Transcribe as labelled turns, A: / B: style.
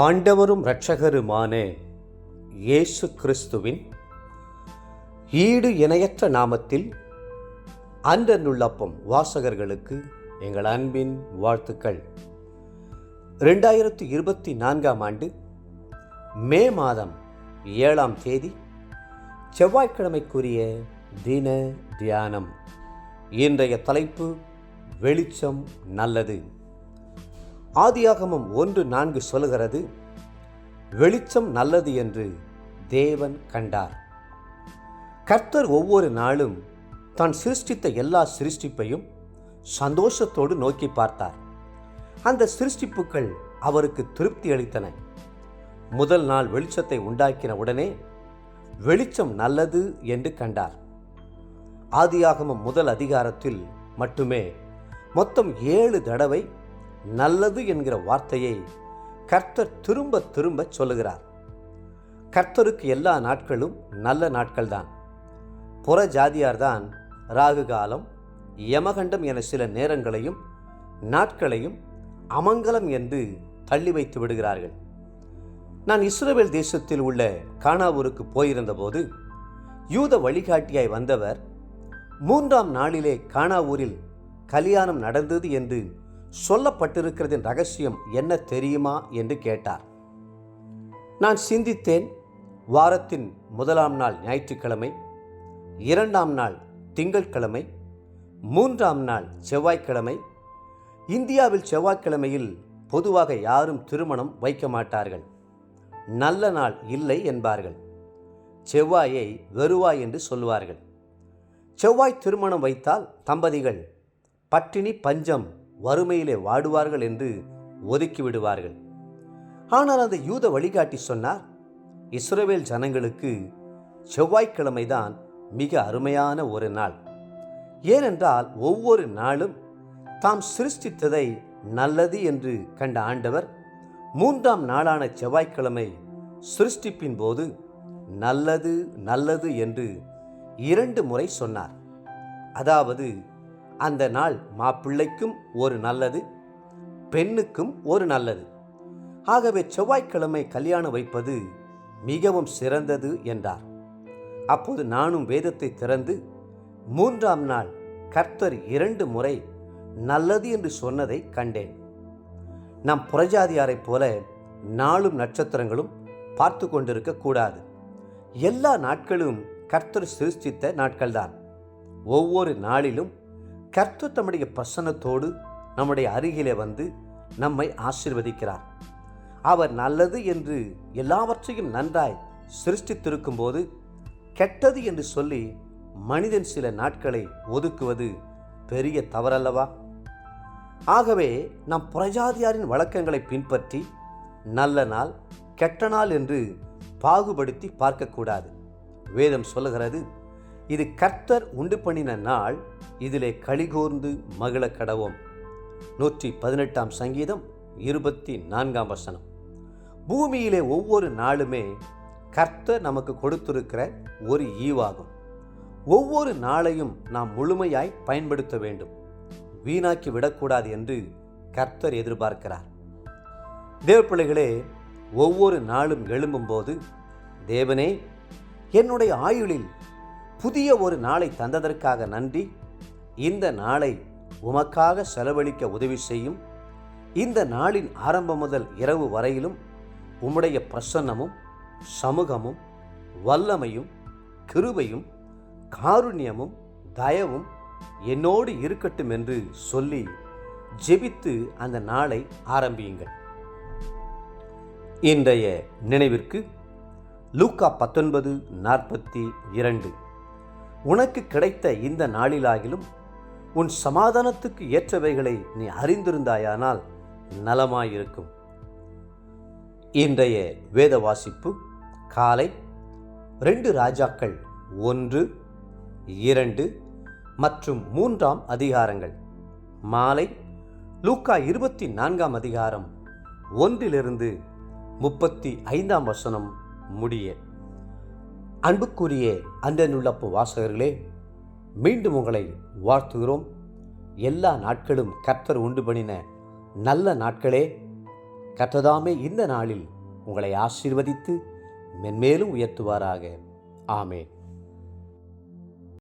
A: ஆண்டவரும் இரட்சகருமான இயேசு கிறிஸ்துவின் ஈடு இணையற்ற நாமத்தில் அன்றனுள்ளப்பம் வாசகர்களுக்கு எங்கள் அன்பின் வாழ்த்துக்கள். 2024 ஆண்டு மே மாதம் 7ஆம் தேதி செவ்வாய்க்கிழமைக்குரிய தின தியானம். இன்றைய தலைப்பு வெளிச்சம் நல்லது. ஆதியாகமம் 1:4 சொல்லுகிறது, வெளிச்சம் நல்லது என்று தேவன் கண்டார். கர்த்தர் ஒவ்வொரு நாளும் தான் சிருஷ்டித்த எல்லா சிருஷ்டிப்பையும் சந்தோஷத்தோடு நோக்கி பார்த்தார். அந்த சிருஷ்டிப்புகள் அவருக்கு திருப்தி அளித்தன. முதல் நாள் வெளிச்சத்தை உண்டாக்கின உடனே வெளிச்சம் நல்லது என்று கண்டார். ஆதியாகமம் முதல் அதிகாரத்தில் மட்டுமே மொத்தம் 7 தடவை நல்லது என்கிற வார்த்தையை கர்த்தர் திரும்ப திரும்ப சொல்லுகிறார். கர்த்தருக்கு எல்லா நாட்களும் நல்ல நாட்கள்தான். புற ஜாதியார்தான் ராகு காலம், யமகண்டம் என சில நேரங்களையும் நாட்களையும் அமங்கலம் என்று தள்ளி வைத்து விடுகிறார்கள். நான் இஸ்ரவேல் தேசத்தில் உள்ள கானாவூருக்கு போயிருந்தபோது யூத வழிகாட்டியாய் வந்தவர் 3ஆம் நாளிலே கானாவூரில் கல்யாணம் நடந்தது என்று சொல்லப்பட்டிருக்கிறதின் ரகசியம் என்ன தெரியுமா என்று கேட்டார். நான் சிந்தித்தேன். வாரத்தின் 1ஆம் நாள் ஞாயிற்றுக்கிழமை, 2ஆம் நாள் திங்கட்கிழமை, 3ஆம் நாள் செவ்வாய்க்கிழமை. இந்தியாவில் செவ்வாய்க்கிழமையில் பொதுவாக யாரும் திருமணம் வைக்க மாட்டார்கள். நல்ல நாள் இல்லை என்பார்கள். செவ்வாயை வெறுவாய் என்று சொல்லுவார்கள். செவ்வாய் திருமணம் வைத்தால் தம்பதிகள் பட்டினி பஞ்சம் வறுமையிலே வாடுவார்கள் என்று ஒதுக்கி விடுவார்கள். ஆனால் அந்த யூத வழிகாட்டி சொன்னார், இஸ்ரவேல் ஜனங்களுக்கு செவ்வாய்க்கிழமைதான் மிக அருமையான ஒரு நாள். ஏனென்றால் ஒவ்வொரு நாளும் தாம் சிருஷ்டித்ததை நல்லது என்று கண்ட ஆண்டவர் 3ஆம் நாளான செவ்வாய்க்கிழமை சிருஷ்டிப்பின் போது நல்லது நல்லது என்று 2 முறை சொன்னார். அதாவது அந்த நாள் மாப்பிள்ளைக்கும் ஒரு நல்லது, பெண்ணுக்கும் ஒரு நல்லது. ஆகவே செவ்வாய்க்கிழமை கல்யாணம் வைப்பது மிகவும் சிறந்தது என்றார். அப்போது நானும் வேதத்தை திறந்து 3ஆம் நாள் கர்த்தர் 2 முறை நல்லது என்று சொன்னதை கண்டேன். நாம் புறஜாதியாரைப் போல நாளும் நட்சத்திரங்களும் பார்த்து கொண்டிருக்க கூடாது. எல்லா நாட்களும் கர்த்தர் சிருஷ்டித்த நாட்கள்தான். ஒவ்வொரு நாளிலும் கர்த்தர் தம்முடைய பிரசன்னத்தோடு நம்முடைய அருகிலே வந்து நம்மை ஆசீர்வதிக்கிறார். அவர் நல்லது என்று எல்லாவற்றையும் நன்றாய் சிருஷ்டித்திருக்கும் போது கெட்டது என்று சொல்லி மனிதன் சில நாட்களை ஒதுக்குவது பெரிய தவறல்லவா? ஆகவே நாம் புறஜாதியாரின் வழக்கங்களை பின்பற்றி நல்ல நாள் கெட்ட நாள் என்று பாகுபடுத்தி பார்க்கக்கூடாது. வேதம் சொல்லுகிறது, இது கர்த்தர் உண்டு பண்ணின நாள், இதிலே களிகூர்ந்து மகிழ கடவோம். 118ஆம் சங்கீதம் 24ஆம் வசனம். பூமியிலே ஒவ்வொரு நாளுமே கர்த்தர் நமக்கு கொடுத்திருக்கிற ஒரு ஈவாகும். ஒவ்வொரு நாளையும் நாம் முழுமையாய் பயன்படுத்த வேண்டும், வீணாக்கி விடக்கூடாது என்று கர்த்தர் எதிர்பார்க்கிறார். தேவப்பிள்ளைகளே, ஒவ்வொரு நாளும் எழும்பும்போது, தேவனே, என்னுடைய ஆயுளில் புதிய ஒரு நாளை தந்ததற்காக நன்றி. இந்த நாளை உமக்காக செலவழிக்க உதவி செய்யும். இந்த நாளின் ஆரம்பம் முதல் இரவு வரையிலும் உம்முடைய பிரசன்னமும் சமூகமும் வல்லமையும் கிருபையும் காருண்யமும் தயவும் என்னோடு இருக்கட்டும் என்று சொல்லி ஜெபித்து அந்த நாளை ஆரம்பியுங்கள். இன்றைய நினைவிற்கு லூக்கா 19:42. உனக்கு கிடைத்த இந்த நாளிலாகிலும் உன் சமாதானத்துக்கு ஏற்றவைகளை நீ அறிந்திருந்தாயானால் நலமாயிருக்கும். இன்றைய வேத வாசிப்பு காலை 2 ராஜாக்கள் 1, 2 மற்றும் 3ஆம் அதிகாரங்கள். மாலை லூக்கா 24ஆம் அதிகாரம் 1 35ஆம் வசனம் முடிய. அன்புக்குரிய அன்றனுள்ளப்பு வாசகர்களே, மீண்டும் உங்களை வாழ்த்துகிறோம். எல்லா நாட்களும் கர்த்தர் உண்டு பண்ணின நல்ல நாட்களே. கர்த்ததாமே இந்த நாளில் உங்களை ஆசீர்வதித்து மென்மேலும் உயர்த்துவாராக. ஆமென்.